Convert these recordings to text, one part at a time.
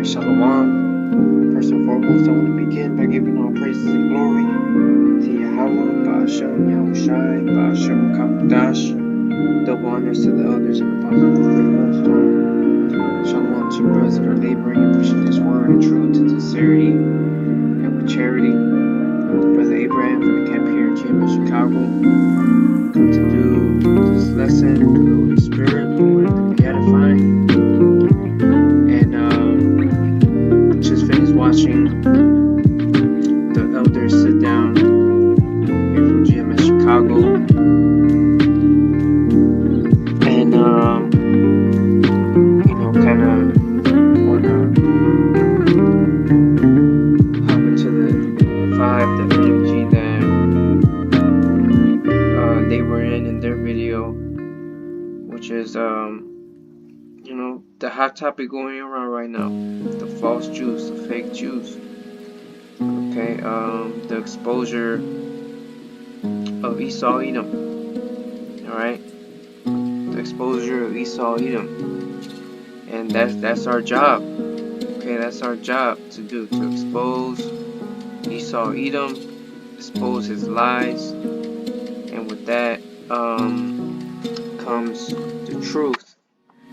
Shalom. First and foremost, I want to begin by giving all praises and glory to Yahweh, Ba'ashem Yahushai, Ba'ashem Kakudash. Double honors to the elders and apostles of the Most High. Shalom to brothers that are laboring and pushing this word in truth and sincerity and with charity. Brother Abraham from the camp here in GMS Chicago. Come to do this lesson through the Holy Spirit. We want it to be edifying. Just finished watching the elders sit down here from GMS Chicago, and kind of wanna hop into the vibe, the energy that they were in their video, which is the hot topic going around right now, the false Jews, the fake Jews. Okay, the exposure of Esau Edom. Alright? The exposure of Esau Edom. And that's our job. Okay, that's our job to do, to expose Esau Edom, expose his lies, and with that comes the truth.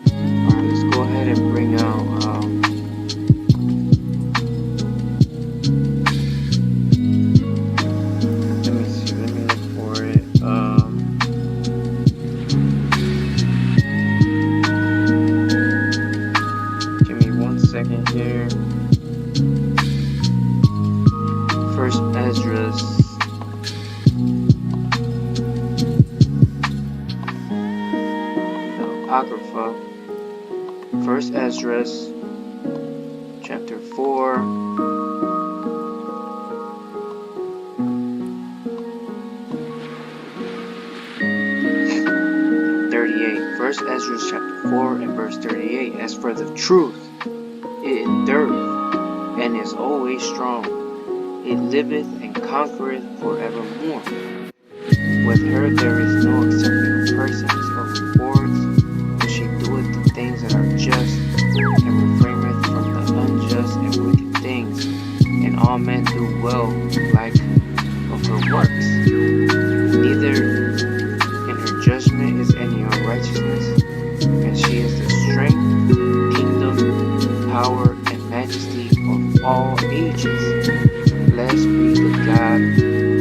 Let's go ahead and bring out let me look for it. Give me 1 second here. First Esdras. The Apocrypha. First Esdras, chapter 4, First Esdras chapter 4 and verse 38. As for the truth, it endureth, and is always strong. It liveth and conquereth forevermore. With her there is no accepting of persons or rewards, but she doeth the things that are just, and refraineth from the unjust and wicked things, and all men do well like of her works. Neither in her judgment is any unrighteousness, and she is the strength, kingdom, power, and majesty of all ages. Blessed be the God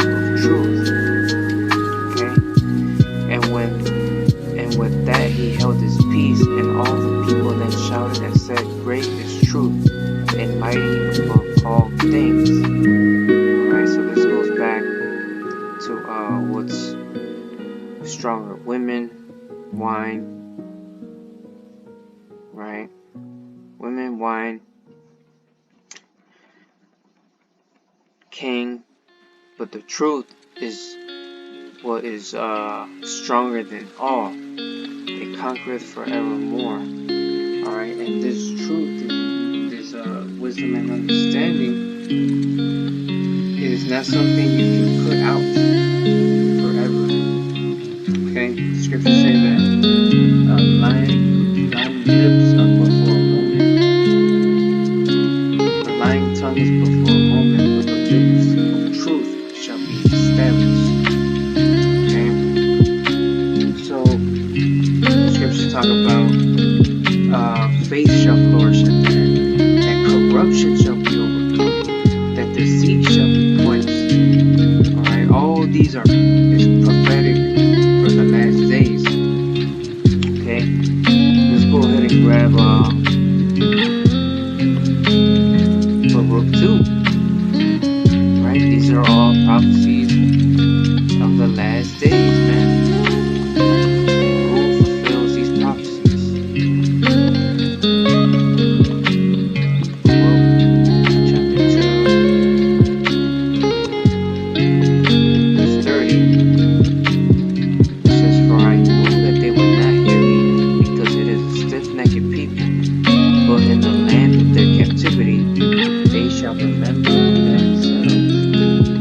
of truth. Okay? And with that he held his peace, and all the people then shouted and said, Great is truth, and mighty above all things. Alright, so this goes back to what's stronger, women, wine, right? Women, wine, king, but the truth is what is stronger than all. It conquereth forevermore. Alright, and this truth, this wisdom and understanding, is not something you can put out forever. Okay, the scriptures say that lying lips are but for a moment. The lying tongue is but for a moment, but the lips of truth shall be established. Okay, so the scriptures talk about faith shall flourish at the end, that corruption shall be overcome, that deceit shall be quenched. Alright, all these is prophetic for the last days. Okay, let's go ahead and grab book 2. Right, these are all prophecies of the last days, man. Who fulfills these prophecies? Book chapter 2, verse 30. It says, For I knew that they would not hear me, because it is a stiff-necked people. But in the land of their captivity, they shall remember themselves.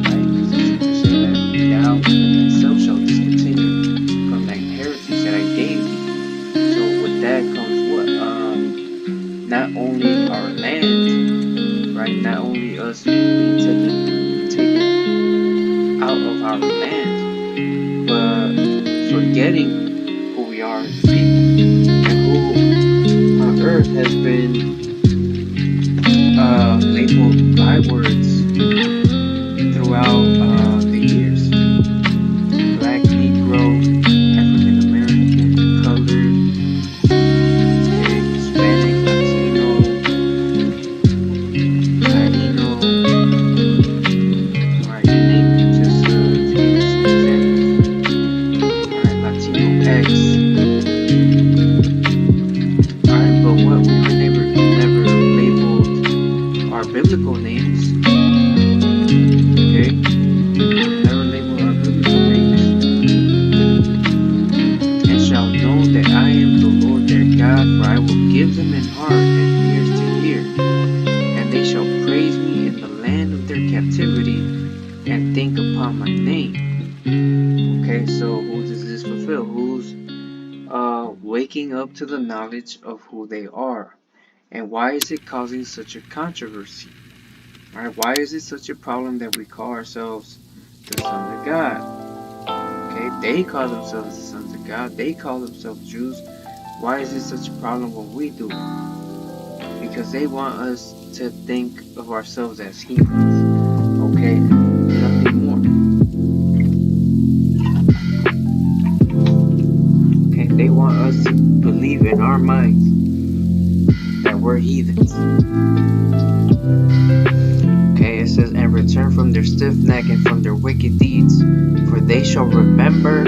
Right? The scripture says that thou thyself shall discontinue from thy inheritance that I gave thee. So with that comes what? Not only our land, not only us being taken out of our land, but forgetting who we are as a people and who on earth has been labeled by words throughout the years. Black, Negro, African American, colored, Hispanic, Latino, Latino, alright, you name it, just to give you some examples. Alright, Latino X. Alright, but what we were never labeled our biblical names. Okay? Never label our biblical names. And shall know that I am the Lord their God, for I will give them an heart and ears to hear, and they shall praise me in the land of their captivity, and think upon my name. Okay, so who does this fulfill? Who's waking up to the knowledge of who they are? And why is it causing such a controversy? Alright, why is it such a problem that we call ourselves the sons of God? Okay, they call themselves the sons of God. They call themselves Jews. Why is it such a problem when we do? Because they want us to think of ourselves as heathens. Okay, nothing more. Okay, they want us to believe in our minds that we're heathens. Okay, it says, and return from their stiff neck and from their wicked deeds, for they shall remember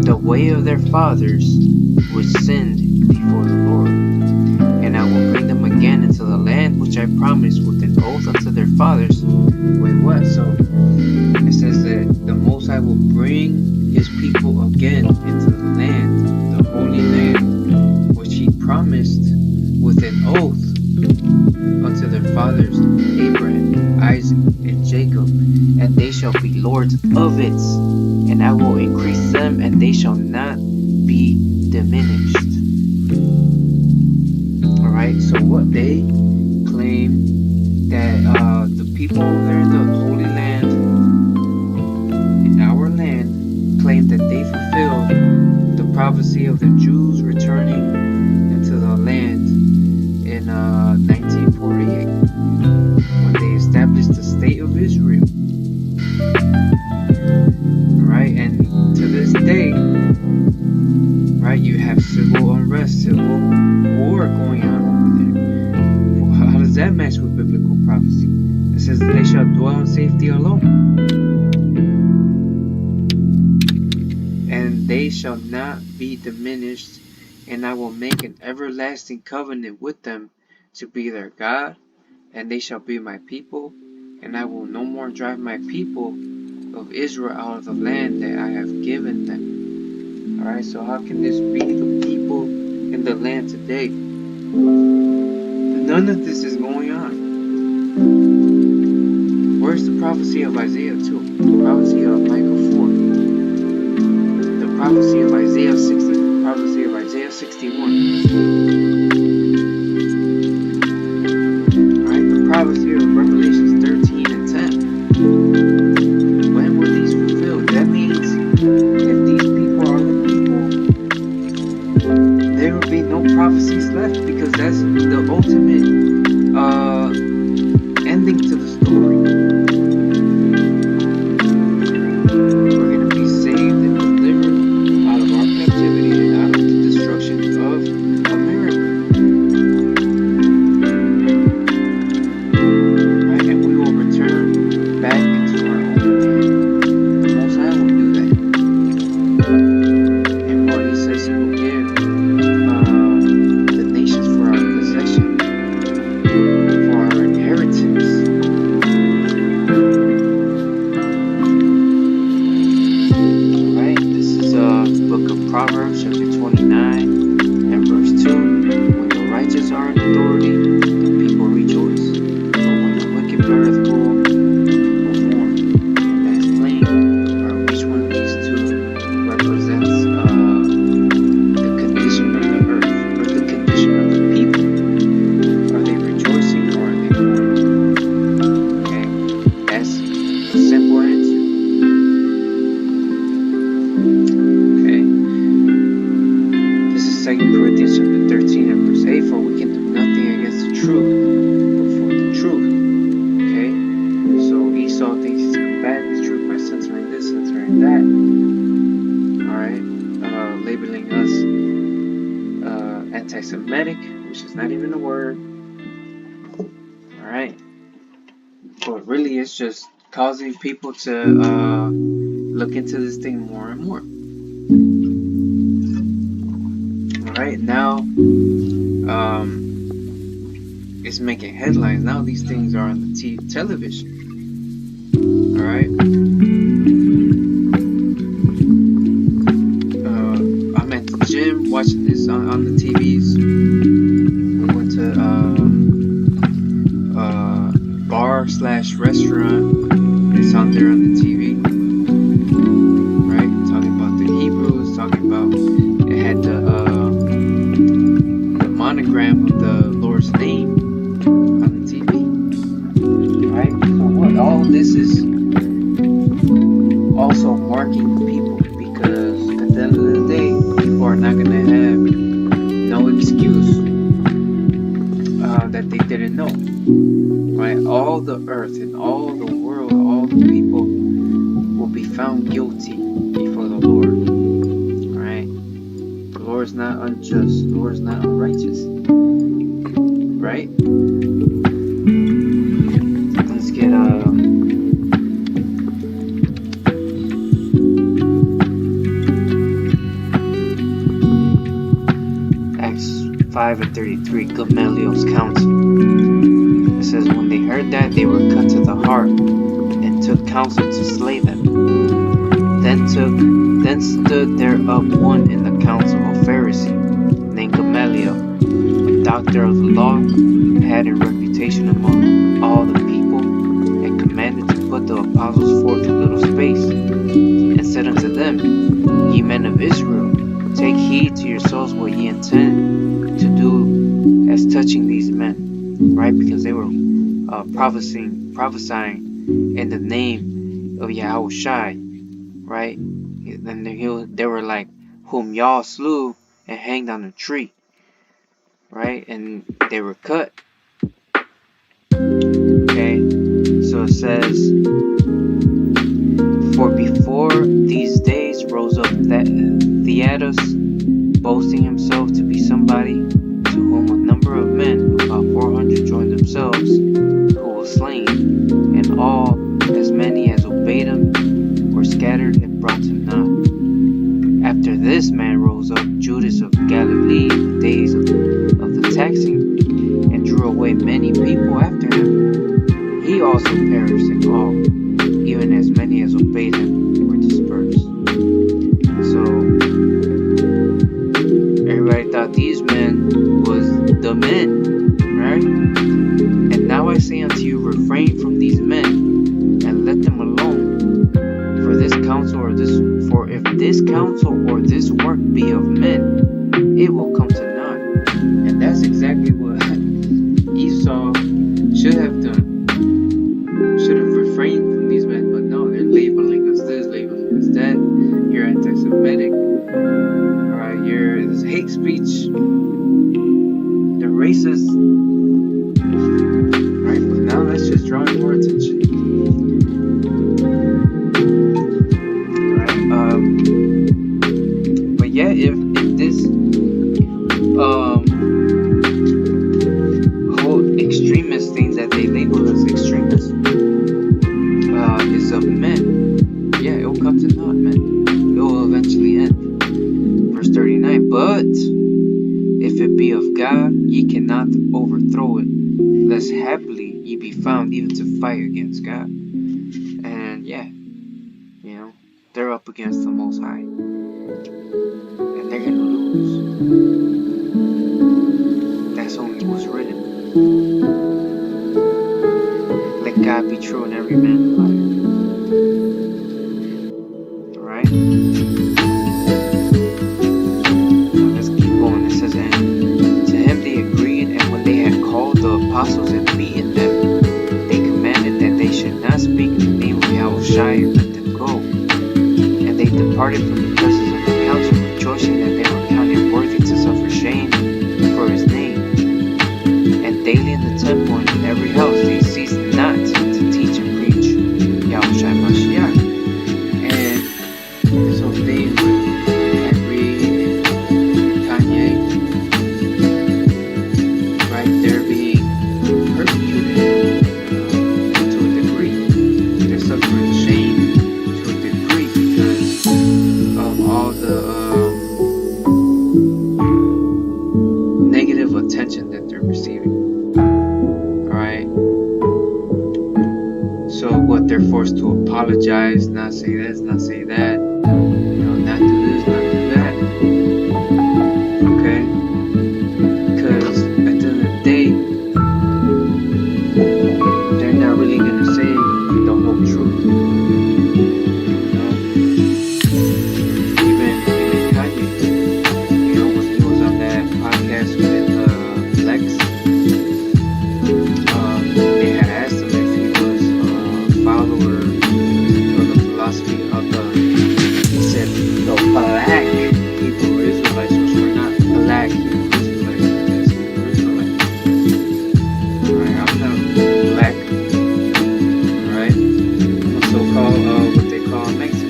the way of their fathers, which sinned before the Lord. And I will bring them again into the land which I promised with an oath unto their fathers. Wait, what? So it says that the Most High will bring his people again into the land, the Holy Land, which he promised with an oath unto their fathers, Abraham, Isaac, and Jacob, and they shall be lords of it, and I will increase them, and they shall not be diminished. Alright, so what they claim that the people over there in the Holy Land, in our land, claim that they fulfilled the prophecy of the Jews returning into the land in 1948, when they established the state of Israel. Right, and to this day, right, you have civil unrest, civil war going on over there. How does that match with biblical prophecy? It says they shall dwell in safety alone, and they shall not be diminished, and I will make an everlasting covenant with them to be their God, and they shall be my people, and I will no more drive my people of Israel out of the land that I have given them. Alright, so how can this be the people in the land today? None of this is going on. Where's the prophecy of Isaiah 2? The prophecy of Micah 4? The prophecy of Isaiah 60? The prophecy of Isaiah 61? Alright, the prophecy of Revelations 13 and 10. When were these fulfilled? That means if these people are the people, there will be no prophecies left, because that's the ultimate ending to the story. We're going to be saved and delivered out of our captivity and out of the destruction of America. Right? And we will return back into our own land. The Most High will do that. And what he says, he will give the nations for our possession, for our inheritance. Corinthians chapter 13 and verse 8, for we can do nothing against the truth, but for the truth. Okay? So Esau thinks he's combating the truth by censoring this, censoring that. Alright? Labeling us anti-Semitic, which is not even a word. Alright? But really it's just causing people to look into this thing more and more. Alright, now it's making headlines. Now these things are on the television. Alright? I'm at the gym watching this on the TVs. We went to bar/restaurant. It's on there on the TV. Right? Talking about the Hebrews, talking about it had the monogram of the Lord's name on the TV. Right? So what all this is also marking people, because at the end of the day, people are not gonna have no excuse that they didn't know. Right? All the earth and all the world, all the people will be found guilty before the Lord. Right? The Lord is not unjust. The Lord is not unrighteous. Right? Let's get Acts 5 and 33, Gamaliel's counsel. It says, when they heard that, they were cut to the heart, and took counsel to slay them. Then stood there up one in the council, a Pharisee, named Gamaliel, a doctor of the law, had a reputation among all the people, and commanded to put the apostles forth a little space, and said unto them, Ye men of Israel, take heed to yourselves what ye intend to do as touching these men. Right? Because they were prophesying in the name of Yahushai. Right? Then they were like, whom y'all slew and hanged on a tree. Right? And they were cut. Okay? So it says, for before these days rose up Theudas, boasting himself to be somebody, to whom a number of men, about 400, joined themselves, who were slain, and all, as many as obeyed him, were scattered and brought to naught. After this man rose up Judas of Galilee in the days of the taxing, and drew away many people after him. He also perished, and all, even as many as obeyed him, were dispersed. So everybody thought these men was the men, right? And now I say unto you, refrain from these men, and let them alone. For if this counsel or this work be of men, it will come to naught. And that's exactly what Esau should have done. Should have refrained from these men, but no, they're labeling us this, labeling us that. You're anti-Semitic. Alright, there's hate speech. They're racist. Right, but now that's just drawing more attention. Alright, but yeah, if this whole extremist thing that they label as extremists is of men, yeah, it will come to naught, man. It will eventually end. Verse 39, but if it be of God, ye cannot overthrow it, lest haply ye be found even to fight against God. And yeah, they're up against the Most High, and they're gonna lose. That's only what's written. Let God be true and every man a liar. Alright? Let's keep going. It says, and to him they agreed, and when they had called the apostles and beaten them, they commanded that they should not speak in the name of Yahushua, and let them go. And they departed from the presence of the council, rejoicing that they were counted worthy to suffer shame attention that they're receiving. Alright? So what, they're forced to apologize, not say this, not say that, not do this, not do that. Okay? Because at the end of the day, they're not really gonna say the whole truth. Even Kanye, when he was on that podcast with Lex, they had asked him if he was a follower of the philosophy of he said the black Hebrew Israelites, which were not black Hebrew Israelites, just Hebrew Israelites. Alright, I'm not black. Alright, I'm so-called what they call Mexican.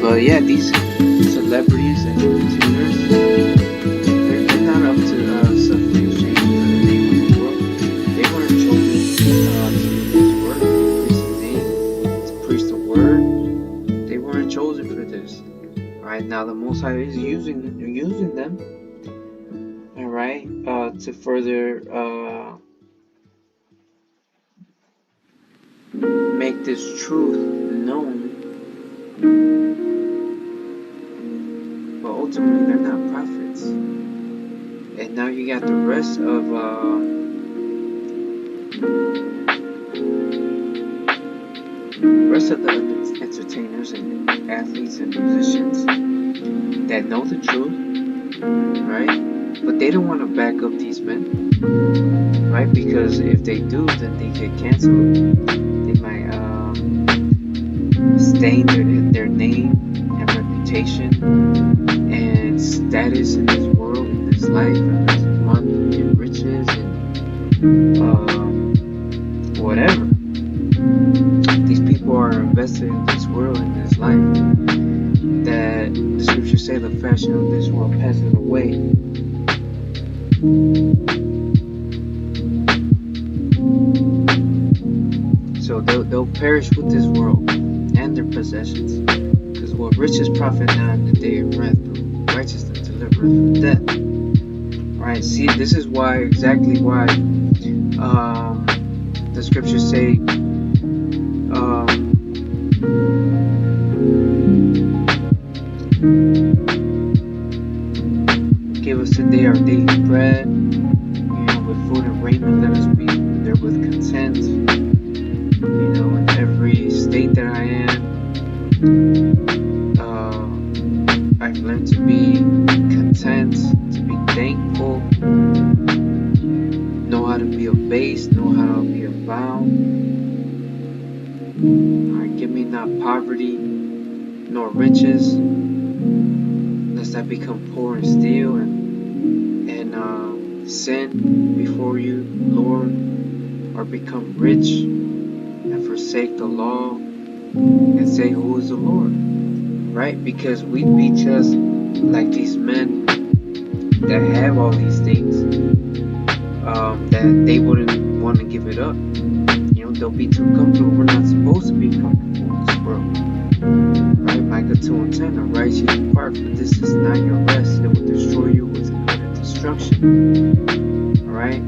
But yeah, these celebrities and entertainers, they're not up to suffering shame for the name of the world. They weren't chosen to preach the word. They weren't chosen for this. Alright, now the Most High is using them. Alright, to further make this truth known. But ultimately, they're not prophets. And now you got the rest of the entertainers and athletes and musicians that know the truth, right? But they don't want to back up these men, right? Because if they do, then they get canceled. They might stain their name and reputation and status in this world, in this life, and this money and riches and whatever. These people are invested in this world, in this life, that the scriptures say the fashion of this world passes away. So they'll perish with this world and their possessions. Because what riches profit now in the day of wrath, but righteousness delivereth from death. Right? See, this is exactly why the scriptures say give us today our daily bread, with food and raiment let us be therewith content. In every state that I am, I've learned to be content, to be thankful, know how to be abased, know how to be abound. Alright, give me not poverty nor riches, lest I become poor and steal and sin before you, Lord, or become rich and forsake the law and say, who is the Lord? Right? Because we'd be just like these men that have all these things, that they wouldn't want to give it up. They'll be too comfortable. We're not supposed to be comfortable in this world. Right? Micah 2:10, arise ye depart, for this is not your rest. It will destroy you with utter destruction. Alright?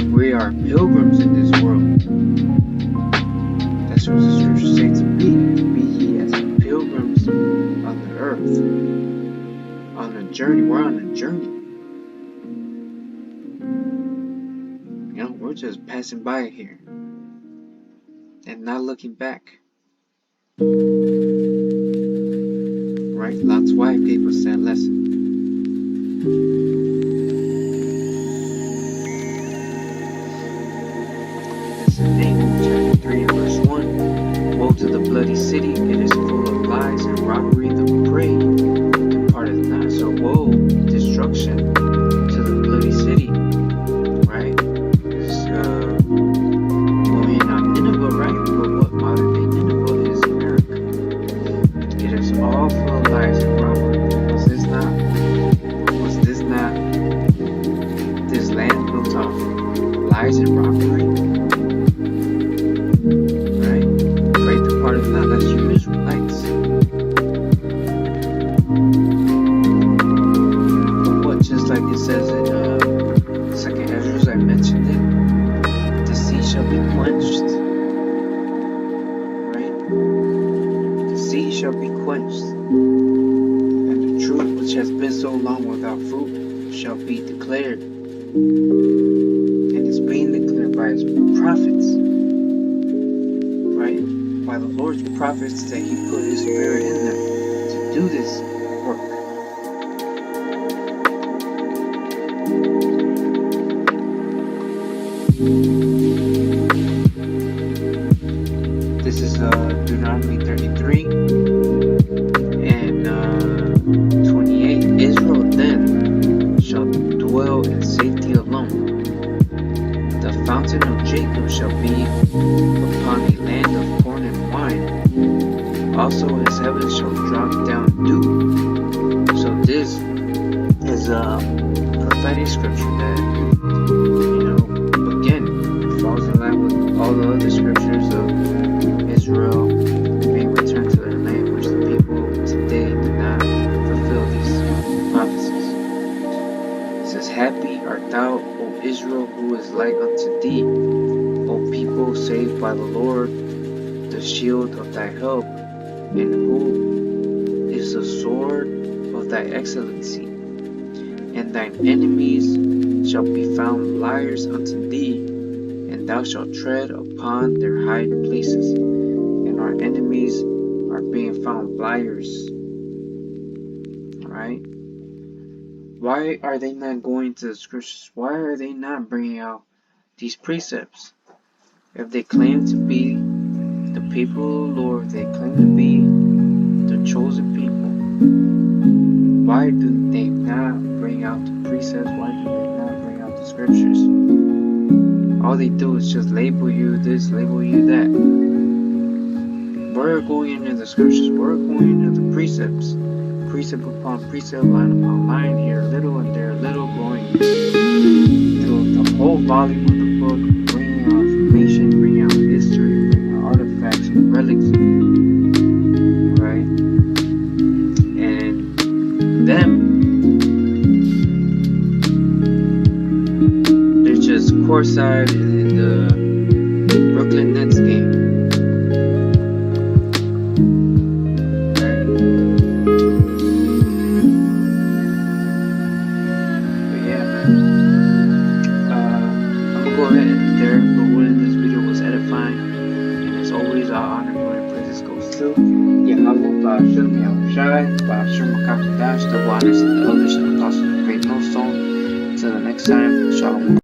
We are pilgrims in this world. That's what the scriptures say to be. Be ye as pilgrims on the earth. On a journey. We're on a journey. We're just passing by here. And not looking back. Right? Lot's wife gave us that lesson. This is Amos chapter 3 and verse 1. Woe to the bloody city, it is full of lies and robbery, the prey departeth not. So woe, destruction to the bloody city. Right? Nineveh, right? But what modern day Nineveh is America. It is all full of lies and robbery. Was this not this land built off lies and robbery? Right? Great departeth not. That's you Israelites. Ghost. And the truth which has been so long without fruit shall be declared. And it's being declared by his prophets. Right? By the Lord's prophets that he put his spirit in them to do this work. This is Deuteronomy 33 and 28. Israel then shall dwell in safety alone. The fountain of Jacob shall be upon a land of corn and wine. Also his heavens shall drop down dew. So this is a prophetic scripture that, again, falls in line with all the other scriptures of Israel being returned to their land, which the people today did not fulfill these prophecies. It says, happy art thou, O Israel, who is like unto thee, O people saved by the Lord, the shield of thy help, and who is the sword of thy excellency. And thine enemies shall be found liars unto thee, and thou shalt tread upon their high places. And our enemies are being found liars. Alright? Why are they not going to the scriptures? Why are they not bringing out these precepts? If they claim to be the people of the Lord, if they claim to be the chosen people, why do they not bring out the precepts? Why do they not bring out the scriptures? All they do is just label you this, label you that. We're going into the scriptures. We're going into the precepts. Precept upon precept, line upon line, here a little and there a little, going through the whole volume of the book, bringing out information, bringing out history, bringing out artifacts and relics. Right? And them, they're just courtside in the Brooklyn Nets game. Right? But yeah, man. I'm gonna go ahead and end there. But when this video was edifying, and as always, our honor, glory, and praises goes to Yahweh, Ba'ashem, Yahushai, Ba'ashem, Makam Dash, the Waters, and the others, and apostles of Great Millstone. Until the next time, Shalom.